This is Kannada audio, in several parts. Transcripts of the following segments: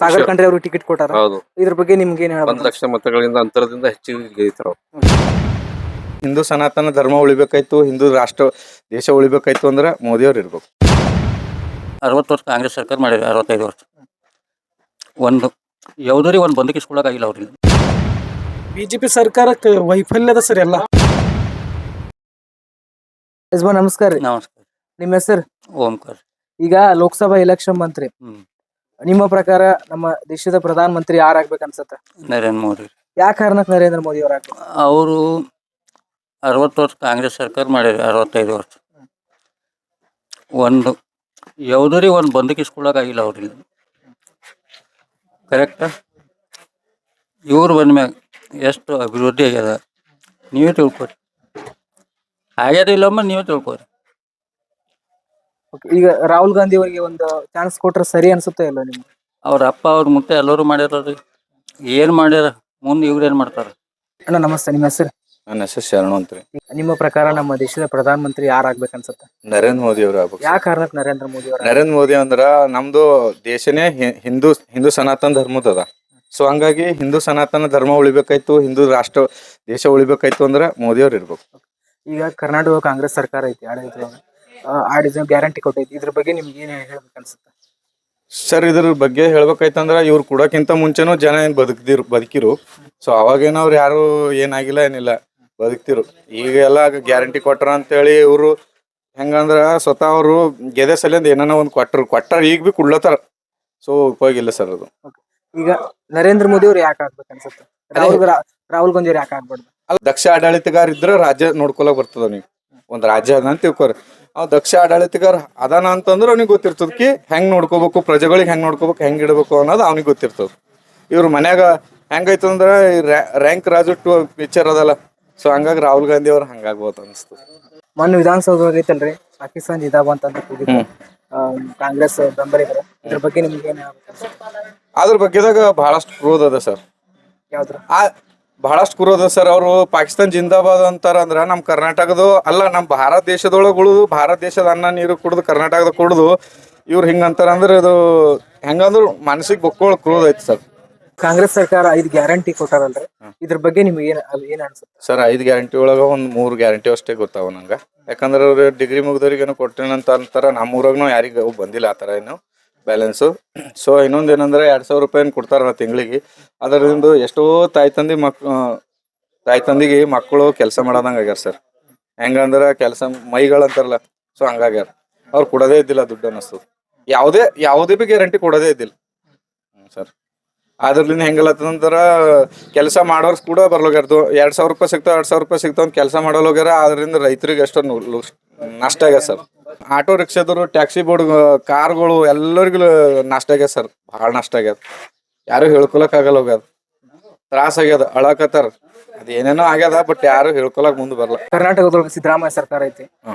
ಸಾಗರ್ ಖಂಡ್ರೆ ಅವರು ಟಿಕೆಟ್ ಕೊಟ್ಟಾರ. ಹೌದು. ಇದ್ರ ಬಗ್ಗೆ ನಿಮ್ಗೆ ಏನ್ 1 ಹೇಳ್ಬೇಕು? ಲಕ್ಷ ಮತಗಳಿಂದ ಅಂತರದಿಂದ ಹೆಚ್ಚಿಗೆ ಗೆಲ್ತಾರ. ಹಿಂದೂ ಸನಾತನ ಧರ್ಮ ಉಳಿಬೇಕಾಯ್ತು, ಹಿಂದೂ ರಾಷ್ಟ್ರ ದೇಶ ಉಳಿಬೇಕಾಯ್ತು ಅಂದ್ರೆ ಮೋದಿಯವ್ರು ಇರ್ಬೇಕು. 60 ವರ್ಷ ಕಾಂಗ್ರೆಸ್ ಸರ್ಕಾರ ಮಾಡಿದೆ, 65 ವರ್ಷ ಒಂದು ಯಾವುದರಿ ಒಂದು ಬಂದಕಿಸ್ಕೊಳ್ಳೋಕ್ಕಾಗಿಲ್ಲ ಅವ್ರಿಗೆ. ಬಿಜೆಪಿ ಸರ್ಕಾರಕ್ಕೆ ವೈಫಲ್ಯದ ಸರ್ ಎಲ್ಲ. ಯಜಮಾ ನಮಸ್ಕಾರ ರೀ. ನಮಸ್ಕಾರ. ನಿಮ್ಮ ಹೆಸರು? ಓಂಕಾರ. ಈಗ ಲೋಕಸಭಾ ಎಲೆಕ್ಷನ್ ಬಂತ್ರಿ. ನಿಮ್ಮ ಪ್ರಕಾರ ನಮ್ಮ ದೇಶದ ಪ್ರಧಾನ ಮಂತ್ರಿ ಯಾರು ಆಗ್ಬೇಕು ಅನ್ಸತ್ತೆ? ನರೇಂದ್ರ ಮೋದಿ. ಯಾವ ಕಾರಣಕ್ಕೆ ನರೇಂದ್ರ ಮೋದಿ ಅವ್ರು ಆಗ್ಬೇಕು? ಅವರು 60 ವರ್ಷ ಕಾಂಗ್ರೆಸ್ ಸರ್ಕಾರ ಮಾಡಿದೆ, 65 ವರ್ಷ ಒಂದು ಯಾವುದರಿ ಒಂದು ಬಂದಕಿಸ್ಕೊಳ್ಳೋಕ್ಕಾಗಿಲ್ಲ ಅವ್ರಿಗೆ. ಕರೆಕ್ಟಾ? ಇವ್ರು ಬಂದ್ಮ್ಯಾಗ ಎಷ್ಟು ಅಭಿವೃದ್ಧಿ ಆಗ್ಯದ ನೀವೇ ತಿಳ್ಕೊರಿ. ಆಗ್ಯದ ಇಲ್ಲಮ್ಮ ನೀವೇ ತಿಳ್ಕೊರಿ. ಈಗ ರಾಹುಲ್ ಗಾಂಧಿ ಅವರಿಗೆ ಒಂದು ಚಾನ್ಸ್ ಕೊಟ್ರೆ ಸರಿ ಅನ್ಸುತ್ತೆ ಇಲ್ಲ ನಿಮ್ಗೆ? ಅವ್ರ ಅಪ್ಪ ಅವ್ರ ಮುತ್ತೆ ಎಲ್ಲರೂ ಮಾಡ್ಯಾರ. ಏನು ಮಾಡ್ಯಾರ, ಮುಂದೆ ಇವ್ರು ಏನು ಮಾಡ್ತಾರೆ? ಅಣ್ಣ ನಮಸ್ತೆ, ನಿಮ್ಮ ಹೆಸರು? ನನ್ನ ಹೆಸರು ಶರಣು ಅಂತ್ರಿ. ನಿಮ್ಮ ಪ್ರಕಾರ ನಮ್ಮ ದೇಶದ ಪ್ರಧಾನ ಮಂತ್ರಿ ಯಾರು ಆಗ್ಬೇಕು ಅನ್ಸುತ್ತೆ? ನರೇಂದ್ರ ಮೋದಿ ಅವ್ರು ಆಗ್ಬೇಕು. ಯಾವ ಕಾರಣಕ್ಕೆ ನರೇಂದ್ರ ಮೋದಿ ಅವರು? ನರೇಂದ್ರ ಮೋದಿ ಅಂದ್ರ ನಮ್ದು ದೇಶನೇ ಹಿಂದೂ ಸನಾತನ ಧರ್ಮದ ಅದ. ಸೊ ಹಂಗಾಗಿ ಹಿಂದೂ ಸನಾತನ ಧರ್ಮ ಉಳಿಬೇಕಾಯ್ತು, ಹಿಂದೂ ರಾಷ್ಟ್ರ ದೇಶ ಉಳಿಬೇಕಾಯ್ತು ಅಂದ್ರೆ ಮೋದಿಯವ್ರು ಇರ್ಬೇಕು. ಈಗ ಕರ್ನಾಟಕ ಕಾಂಗ್ರೆಸ್ ಸರ್ಕಾರ ಐತಿ, ಆಡಿದ ಗ್ಯಾರಂಟಿ ಕೊಟ್ಟೈತಿ. ಇದ್ರ ಬಗ್ಗೆ ನಿಮ್ಗೆ ಏನ್ ಹೇಳ್ಬೇಕು ಅನ್ಸುತ್ತೆ? ಸರ್ ಇದ್ರ ಬಗ್ಗೆ ಹೇಳ್ಬೇಕಾಯ್ತಂದ್ರ ಇವ್ರು ಕೊಡೋಕ್ಕಿಂತ ಮುಂಚೆನೂ ಜನ ಏನ್ ಬದುಕಿರು. ಸೊ ಅವಾಗೇನೋ ಅವ್ರು ಯಾರು ಏನಾಗಿಲ್ಲ ಏನಿಲ್ಲ ಬದುಕ್ತಿರು. ಈಗ ಎಲ್ಲ ಗ್ಯಾರಂಟಿ ಕೊಟ್ರ ಅಂತೇಳಿ ಇವರು ಹೆಂಗಂದ್ರ ಸ್ವತಃ ಅವರು ಗೆದೆ ಸಲಿಂದ ಏನಾನ ಒಂದು ಕೊಟ್ಟಾರ ಈಗ ಬಿ ಕುಡ್ಲತ್ತಾರ. ಸೊ ಉಪಯೋಗ ಇಲ್ಲ ಸರ್ ಅದು. ಈಗ ನರೇಂದ್ರ ಮೋದಿ ಅವ್ರು ಯಾಕೆ ಆಗ್ಬೇಕು ಅನ್ಸುತ್ತೆ? ರಾಹುಲ್ ಗಾಂಧಿ ಅವ್ರು ಯಾಕೆ ಆಗ್ಬಾರ್ದು? ಅಲ್ಲ, ದಕ್ಷ ಆಡಳಿತಗಾರ ಇದ್ರ ರಾಜ್ಯ ನೋಡ್ಕೊಳಕ್ ಬರ್ತದ. ನೀವು ಒಂದ್ ರಾಜ್ಯ ಅದ ಅಂತ ತಿಳ್ಕೊರಿ. ಅವ್ ದಕ್ಷ ಆಡಳಿತಗಾರ ಅದಾನ ಅಂತಂದ್ರ ಅವ್ನಿಗೆ ಗೊತ್ತಿರ್ತದ ಹೆಂಗ್ ನೋಡ್ಕೋಬೇಕು, ಪ್ರಜೆಗಳಿಗೆ ಹೆಂಗ್ ನೋಡ್ಕೋಬೇಕು, ಹೆಂಗ್ ಇಡಬೇಕು ಅನ್ನೋದು ಅವ್ನಿಗೆ ಗೊತ್ತಿರ್ತದ. ಇವ್ರ ಮನ್ಯಾಗ ಹೆಂಗೈತಂದ್ರ ರ್ಯಾಂಕ್ ರಾಜು ಪಿಕ್ಚರ್ ಅದಲ್ಲ. ಸೊ ಹಂಗಾಗಿ ರಾಹುಲ್ ಗಾಂಧಿ ಅವ್ರು ಹಂಗಾಗ್ಬೋದು ಅನಿಸ್ತದೆ. ಮೊನ್ನೆ ವಿಧಾನಸೌಧ ಐತಲ್ರಿ, ಪಾಕಿಸ್ತಾನ ಜಿಂದಾಬಾದ್ ಅಂತ ಕೂಗಿದ್ರು ಕಾಂಗ್ರೆಸ್ ಬೆಂಬಲಿಗರು. ಇದ್ರ ಬಗ್ಗೆ ನಿಮ್ಗೆ ಏನ್ ಅದ್ರ ಬಗ್ಗೆದಾಗ ಬಹಳಷ್ಟು ಕ್ರೋಧ ಅದ ಸರ್. ಯಾವ್ದ್ರ ಬಹಳಷ್ಟು ಕ್ರೋಧ ಸರ್. ಅವರು ಪಾಕಿಸ್ತಾನ ಜಿಂದಾಬಾದ್ ಅಂತಾರ ಅಂದ್ರ ನಮ್ ಕರ್ನಾಟಕದ ಅಲ್ಲ, ನಮ್ ಭಾರತ ದೇಶದೊಳಗೆ ಉಳಿದು ಭಾರತ ದೇಶದ ಅನ್ನ ನೀರು ಕುಡ್ದು ಕರ್ನಾಟಕದ ಕುಡ್ದು ಇವ್ರು ಹಿಂಗಂತಾರ ಅಂದ್ರೆ ಅದು ಹೆಂಗಂದ್ರು ಮನಸ್ಸಿಗೆ ಬೊಕ್ಕೋಳ ಕ್ರೋಧ ಐತಿ ಸರ್. ಕಾಂಗ್ರೆಸ್ ಸರ್ಕಾರ 5 ಗ್ಯಾರಂಟಿ ಕೊಟ್ಟಾರಲ್ರಿ, ಇದ್ರ ಬಗ್ಗೆ ನಿಮ್ಗೆ ಏನ್ ಅನ್ಸುತ್ತೆ? ಸರ್ 5 ಗ್ಯಾರಂಟಿ ಒಳಗ ಒಂದ್ 3 ಗ್ಯಾರಂಟಿ ಅಷ್ಟೇ ಗೊತ್ತಾವ ನಂಗ. ಯಾಕಂದ್ರೆ ಅವ್ರು ಡಿಗ್ರಿ ಮುಗ್ದವ್ರಿಗೇನು ಕೊಟ್ಟೇನಂತ ಅಂತಾರ. ನಮ್ಮೂರಾಗೂ ಯಾರಿಗ ಬಂದಿಲ್ಲ ಆ ಥರ ಏನು ಬ್ಯಾಲೆನ್ಸು. ಸೊ ಇನ್ನೊಂದು ಏನಂದ್ರೆ 2,000 ರೂಪಾಯಿ ಕೊಡ್ತಾರ ತಿಂಗಳಿಗೆ. ಅದರಿಂದ ಎಷ್ಟೋ ತಾಯಿ ತಂದಿಗೆ ಮಕ್ಕಳು ಕೆಲಸ ಮಾಡೋದಂಗ ಆಗ್ಯಾರ ಸರ್. ಹೆಂಗಂದ್ರ ಕೆಲಸ ಮೈಗಳಂತಾರಲ್ಲ, ಸೊ ಹಂಗಾಗ್ಯಾರ. ಅವ್ರು ಕೊಡೋದೇ ಇದ್ದಿಲ್ಲ ದುಡ್ಡು ಅನ್ನಿಸ್ತದ. ಯಾವುದೇ ಬಿ ಗ್ಯಾರಂಟಿ ಕೊಡೋದೇ ಇದ್ದಿಲ್ಲ ಸರ್. ಅದ್ರಲಿಂದ ಹೆಂಗಲ್ಲತ್ತಂದ್ರ ಕೆಲಸ ಮಾಡೋರ್ಸ್ ಕೂಡ ಬರ್ಲೋಗ್ಯಾರ್ದು. 2,000 ರೂಪಾಯಿ ಸಿಗ್ತಾವ, 2,000 ರೂಪಾಯಿ ಸಿಗ್ತಾವ ಕೆಲಸ ಮಾಡೋಗ್ಯಾರ. ಅದರಿಂದ ರೈತರಿಗೆ ಎಷ್ಟೋ ನಷ್ಟ ಆಗ್ಯದ ಸರ್. ಆಟೋ ರಿಕ್ಷಾದವರು, ಟ್ಯಾಕ್ಸಿ ಬೋರ್ಡ್, ಕಾರ್ಗಳು ಎಲ್ಲರಿಗೂ ನಷ್ಟ ಆಗ್ಯದ ಸರ್. ಭಾಳ ನಷ್ಟ ಆಗ್ಯದ. ಯಾರು ಹೇಳ್ಕೊಳಕ್ ಆಗಲ್ಲ, ಹೋಗ್ಯದ ತ್ರಾಸ ಆಗ್ಯದ, ಅಳಕತ್ತಾರ. ಅದೇನೇನೋ ಆಗ್ಯದ, ಬಟ್ ಯಾರು ಹೇಳ್ಕೊಳಕ್ ಮುಂದೆ ಬರಲ್ಲ. ಕರ್ನಾಟಕದೊಳಗೆ ಸಿದ್ದರಾಮಯ್ಯ ಸರ್ಕಾರ ಐತಿ.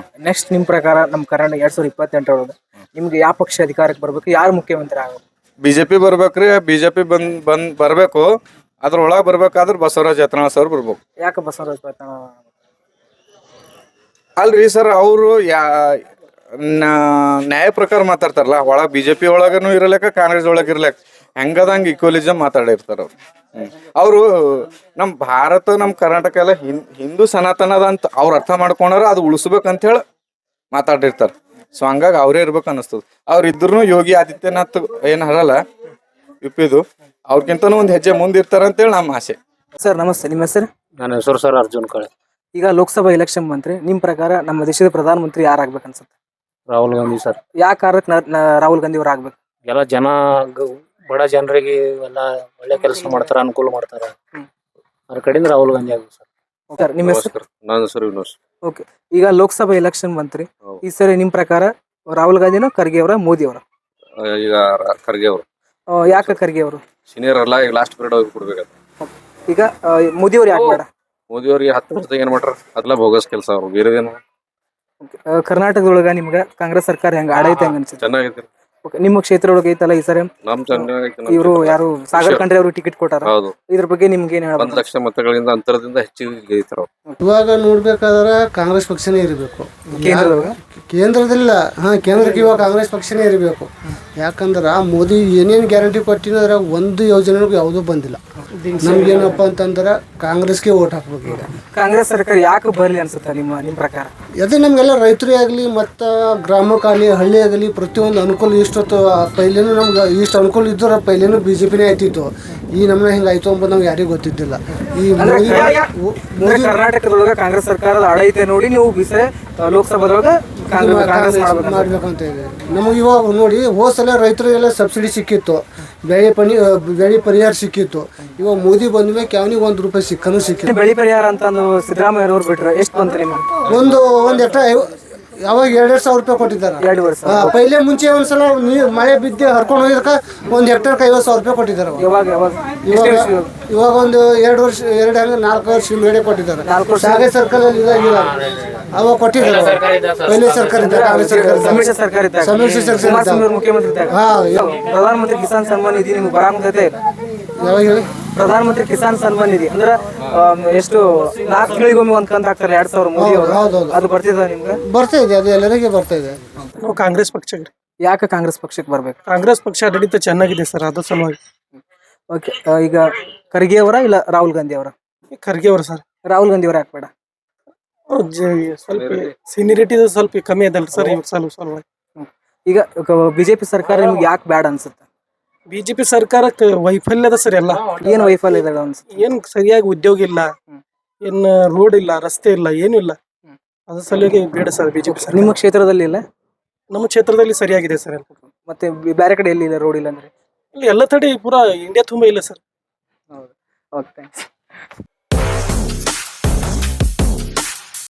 ನೆಕ್ಸ್ಟ್ ನಿಮ್ ಪ್ರಕಾರ ನಮ್ ಕರ್ನಾಟಕ 2028 ಒಳಗೆ ನಿಮ್ಗೆ ಯಾವ ಪಕ್ಷ ಅಧಿಕಾರಕ್ಕೆ ಬರ್ಬೇಕು, ಯಾರು ಮುಖ್ಯಮಂತ್ರಿ ಆಗಬೇಕು? ಬಿಜೆಪಿ ಬರ್ಬೇಕ್ರಿ. ಬಿಜೆಪಿ ಬರ್ಬೇಕು. ಅದ್ರೊಳಗೆ ಬರ್ಬೇಕಾದ್ರೆ ಬಸವರಾಜ್ ಯತ್ನಾಳ್ ಸರ್ ಬರ್ಬೇಕು. ಯಾಕೆ ಬಸವರಾಜ್ ಅಲ್ರಿ ಸರ್, ಅವರು ನ್ಯಾಯ ಪ್ರಕಾರ ಮಾತಾಡ್ತಾರಲ್ಲ. ಒಳಗೆ ಬಿಜೆಪಿ ಒಳಗನು ಇರಲೇಕ, ಕಾಂಗ್ರೆಸ್ ಒಳಗೆ ಇರ್ಲೇಕ, ಹೆಂಗದಂಗೆ ಈಕ್ವಲಿಸಮ್ ಮಾತಾಡಿರ್ತಾರ ಅವ್ರು. ಅವರು ನಮ್ಮ ಭಾರತ, ನಮ್ಮ ಕರ್ನಾಟಕ ಎಲ್ಲ ಹಿಂದೂ ಸನಾತನದ ಅಂತ ಅವ್ರು ಅರ್ಥ ಮಾಡ್ಕೊಂಡ್ರ ಅದು ಉಳಿಸ್ಬೇಕಂತ ಹೇಳಿ ಮಾತಾಡಿರ್ತಾರೆ. ಸೊ ಹಂಗಾಗಿ ಅವರೇ ಇರ್ಬೇಕು ಅನ್ನಿಸ್ತದ. ಅವ್ರು ಇದ್ರು ಯೋಗಿ ಆದಿತ್ಯನಾಥ್ ಏನು ಹರಲ್ಲ ಯುಪಿದು, ಅವ್ರಕ್ಕಿಂತನೂ ಒಂದು ಹೆಜ್ಜೆ ಮುಂದಿರ್ತಾರ ಅಂತೇಳಿ ನಮ್ಮ ಆಸೆ. ಸರ್ ನಮಸ್ತೆ, ನಿಮ್ಮ ಹೆಸರು? ನನ್ನ ಹೆಸರು ಸರ್ ಅರ್ಜುನ್ ಕಳೆ. ಈಗ ಲೋಕಸಭಾ ಎಲೆಕ್ಷನ್ ಮಂತ್ರಿ, ನಿಮ್ ಪ್ರಕಾರ ನಮ್ಮ ದೇಶದ ಪ್ರಧಾನ ಮಂತ್ರಿ ಯಾರು ಆಗ್ಬೇಕು ಅನ್ಸುತ್ತೆ? ರಾಹುಲ್ ಗಾಂಧಿ ಸರ್. ಯಾವ ಕಾರಣಕ್ಕೆ ರಾಹುಲ್ ಗಾಂಧಿ ಅವ್ರು ಆಗ್ಬೇಕು? ಎಲ್ಲ ಜನ ಬಡ ಜನರಿಗೆ ಎಲ್ಲ ಒಳ್ಳೆ ಕೆಲಸ ಮಾಡ್ತಾರ, ಅನುಕೂಲ ಮಾಡ್ತಾರ. ಅದ್ರ ಕಡೆಯಿಂದ ರಾಹುಲ್ ಗಾಂಧಿ ಆಗ್ಬೇಕು ಸರ್. ಸರ್ ನಿಮ್ಮ ಹೆಸರು? ನನ್ನ ಹೆಸರು ವಿನೋಸ್. ಓಕೆ. ಈಗ ಲೋಕಸಭಾ ಎಲೆಕ್ಷನ್ ಮಂತ್ರಿ, ಈ ಸರಿ ನಿಮ್ ಪ್ರಕಾರ ರಾಹುಲ್ ಗಾಂಧಿನ, ಖರ್ಗೆ ಅವರ, ಮೋದಿ ಅವರ? ಈಗ ಖರ್ಗೆ ಅವರು. ಯಾಕೆ ಖರ್ಗೆ ಅವರು? ಸೀನಿಯರ್ ಅಲ್ಲ, ಈಗ ಲಾಸ್ಟ್ ಪೀರಿಯಡ್ ಅವ್ರಿಗೆ ಕೊಡ್ಬೇಕಂತ. ಈಗ ಮೋದಿ ಅವ್ರು ಯಾಕೆ ಬೇಡ? ಮೋದಿ ಅವ್ರಿಗೆ 10 ವರ್ಷದಾಗ ಏನ್ ಮಾಡ್ರ ಅದೆಲ್ಲ ಬೋಗಸ್ ಕೆಲಸ. ಅವ್ರು ಬೇರೆದೇನು. ಕರ್ನಾಟಕದೊಳಗ ನಿಮ್ಗೆ ಕಾಂಗ್ರೆಸ್ ಸರ್ಕಾರ ಹೆಂಗ ಆಡೈತೆ ಹೆಂಗ ಅನ್ಸುತ್ತೆ? ಚೆನ್ನಾಗೈತಿ. Okay, ನಿಮ್ಮ ಕ್ಷೇತ್ರ ಒಳಗೆ ಐತಲ್ಲ ಈ ಸರಿ ನಮ್ ಇವರು ಯಾರು ಸಾಗರ್ ಖಂಡ್ರೆ ಅವರು ಟಿಕೆಟ್ ಕೊಟ್ಟಾರ, ಹೌದು. ಇದ್ರ ಬಗ್ಗೆ ನಿಮ್ಗೆ ಏನ್ 1 ಹೇಳ್ಬೇಕು? ಲಕ್ಷ ಮತಗಳಿಂದ ಅಂತರದಿಂದ ಹೆಚ್ಚಿಗೆ ಗೆಲ್ತಾರ ಅವ್ರು. ಇವಾಗ ನೋಡ್ಬೇಕಾದ್ರೆ ಕಾಂಗ್ರೆಸ್ ಪಕ್ಷನೇ ಇರಬೇಕು ಕೇಂದ್ರದೊಳಗ ಕೇಂದ್ರದಲ್ಲ. ಕೇಂದ್ರಕ್ಕೆ ಇವಾಗ ಕಾಂಗ್ರೆಸ್ ಪಕ್ಷನೇ ಇರಬೇಕು. ಯಾಕಂದ್ರೆ ಮೋದಿ ಏನೇನು ಗ್ಯಾರಂಟಿ ಕೊಟ್ಟಿದ್ರೆ ಒಂದು ಯೋಜನೆಗೂ ಯಾವುದೂ ಬಂದಿಲ್ಲ. ನಮ್ಗೇನಪ್ಪ ಅಂತಂದ್ರೆ ಕಾಂಗ್ರೆಸ್ಗೆ ಓಟ್ ಹಾಕ್ಬೇಕು. ಈಗ ಕಾಂಗ್ರೆಸ್ ಸರ್ಕಾರ ಯಾಕೆ ಬರ್ಲಿ ಅನ್ಸುತ್ತೆ ನಿಮ್ಮ ಪ್ರಕಾರ? ಅದೇ ನಮಗೆಲ್ಲ ರೈತರೇ ಆಗಲಿ ಮತ್ತು ಗ್ರಾಮಕ್ಕಾಗಲಿ ಹಳ್ಳಿ ಆಗಲಿ ಪ್ರತಿಯೊಂದು ಅನುಕೂಲ ಇಷ್ಟೊತ್ತು ಪೈಲೇನು ನಮ್ಗೆ ಇಷ್ಟು ಅನುಕೂಲ ಇದ್ದರೆ ಪೈಲೇನು BJPನೇ ಆಯ್ತಿತ್ತು. ಈ ನಮ್ಮನೆ ಹಿಂಗೆ ಆಯ್ತು ಅಂಬೋದು ನಮ್ಗೆ ಯಾರಿಗೂ ಗೊತ್ತಿದ್ದಿಲ್ಲ. ಈ ಅಂದ್ರೆ ಕರ್ನಾಟಕದೊಳಗ ಕಾಂಗ್ರೆಸ್ ಸರ್ಕಾರದ ಆಡಳಿತ ನೋಡಿ ನೀವು ಬಿಸರೆ ಲೋಕಸಭಾದೊಳಗ ಕಾಂಗ್ರೆಸ್ ಮಾಡ್ಬೇಕಂತ ಇದೆ ನಮಗೆ. ಇವಾಗ ನೋಡಿ ಹೋದ ಸಲ ರೈತರಿಗೆಲ್ಲ ಸಬ್ಸಿಡಿ ಸಿಕ್ಕಿತ್ತು, ಬೆಳೆ ಪರಿಹಾರ ಸಿಕ್ಕಿತ್ತು. ಇವಾಗ ಮೋದಿ ಬಂದ ಮೇಲೆ ಯಾವನಿಗೆ ₹1 ಸಿಕ್ಕಿತ್ತು. ಬೆಳೆ ಪರಿಹಾರ ಅಂತ ಸಿದ್ದರಾಮಯ್ಯ ಅವ್ರು ಬಿಟ್ರೆ ಎಷ್ಟು ಬಂತು ನಿಮ್ಗೆ? ಒಂದು ಎಕ್ಟ್ರಾ ಯಾವಾಗ 2,000 ರೂಪಾಯಿ ಕೊಟ್ಟಿದ್ದಾರೆ. 2 ವರ್ಷ ಪೈಲೆ ಮುಂಚೆ ಒಂದ್ಸಲ ಮಳೆ ಬಿದ್ದು ಹರ್ಕೊಂಡು ಹೋಗಿದ್ಕ 1 ಹೆಕ್ಟರ್ಗೆ 50,000 ರೂಪಾಯಿ ಕೊಟ್ಟಿದ್ದಾರೆ. ಇವಾಗ ಒಂದು 2 ವರ್ಷ 4 ವರ್ಷ ಹಿಂದ್ಗಡೆ ಕೊಟ್ಟಿದ್ದಾರೆ. ಸಾಗರ ಸರ್ಕಲ್ ಅಲ್ಲಿ ಇದಾಗಿಲ್ಲ ಅವಾಗ ಕೊಟ್ಟಿದ್ದಾರೆ. ಪೈಲೆ ಸರ್ಕಾರ ಇದ್ದ ಕಾಂಗ್ರೆಸ್ ಸಮ್ಮಿಶ್ರ ಸರ್ಕಾರ ಇದ್ದಾಗ ಕುಮಾರಸ್ವಾಮಿ ಅವರು ಮುಖ್ಯಮಂತ್ರಿ ಇದ್ದಾಗ ಪ್ರಧಾನಮಂತ್ರಿ ಕಿಸಾನ್ ಸನ್ಮಾನ್ ನಿಧಿ ನಿಮ್ಗೆ ಬರಾಮದೈತೆ? ಯಾವಾಗ ಹೇಳಿ? ಪ್ರಧಾನಮಂತ್ರಿ ಕಿಸಾನ್ ಸನ್ಮಾನ್ ನಿಧಿ ಅಂದ್ರೆ ಎಷ್ಟು 4 ತಿಂಗಳಿಗೊಮ್ಮೆ ಒಂದ್ ಕಂತ ಹಾಕ್ತಾರೆ 2,000 ಮೋದಿ ಅವರು, ಅದು ಬರ್ತಿದ ನಿಮ್ಗೆ? ಬರ್ತಾ ಇದೆ, ಅದು ಎಲ್ಲರಿಗೆ ಬರ್ತಾ ಇದೆ. ನಾವು ಕಾಂಗ್ರೆಸ್ ಪಕ್ಷಕ್ಕೆ. ಯಾಕೆ ಕಾಂಗ್ರೆಸ್ ಪಕ್ಷಕ್ಕೆ ಬರ್ಬೇಕು? ಕಾಂಗ್ರೆಸ್ ಪಕ್ಷ ಆಡಳಿತ ಚೆನ್ನಾಗಿದೆ ಸರ್, ಅದ್ರ ಸಲುವಾಗಿ. ಓಕೆ, ಈಗ ಖರ್ಗೆ ಅವರ ಇಲ್ಲ ರಾಹುಲ್ ಗಾಂಧಿ ಅವರ? ಖರ್ಗೆ ಅವರು ಸರ್. ರಾಹುಲ್ ಗಾಂಧಿ ಅವ್ರು ಯಾಕೆ ಬೇಡ? ಸ್ವಲ್ಪ ಸೀನಿಯರಿಟಿ ಸ್ವಲ್ಪ ಕಮ್ಮಿ ಅದಲ್ಲ ಸರ್ ಇವ್ರ ಸಲುವಾಗಿ. ಈಗ ಬಿಜೆಪಿ ಸರ್ಕಾರ ನಿಮ್ಗೆ ಯಾಕೆ ಬೇಡ ಅನ್ಸುತ್ತೆ? ಬಿಜೆಪಿ ಸರ್ಕಾರಕ್ಕೆ ವೈಫಲ್ಯದ ಸರ್ ಎಲ್ಲ. ಏನ್ ವೈಫಲ್ಯ ಇದೆ ಅನ್ಸುತ್ತೆ? ಏನ್ ಸರಿಯಾಗಿ ಉದ್ಯೋಗ ಇಲ್ಲ, ಏನ್ ರೋಡ್ ಇಲ್ಲ, ರಸ್ತೆ ಇಲ್ಲ, ಏನು ಇಲ್ಲ. ಅದ್ರ ಸಲುವಾಗಿ ಬೇಡ ಸರ್ ಬಿಜೆಪಿ ಸರ್ಕಾರ. ನಿಮ್ಮ ಕ್ಷೇತ್ರದಲ್ಲಿ ಇಲ್ಲ? ನಮ್ಮ ಕ್ಷೇತ್ರದಲ್ಲಿ ಸರಿಯಾಗಿದೆ ಸರ್. ಮತ್ತೆ ಬೇರೆ ಕಡೆ ಎಲ್ಲಿ ಇಲ್ಲ ರೋಡ್ ಇಲ್ಲ ಅಂದ್ರೆ? ಎಲ್ಲ ತಡೆ ಪೂರಾ ಇಂಡಿಯಾ ತುಂಬಾ ಇಲ್ಲ ಸರ್. Okay, thanks.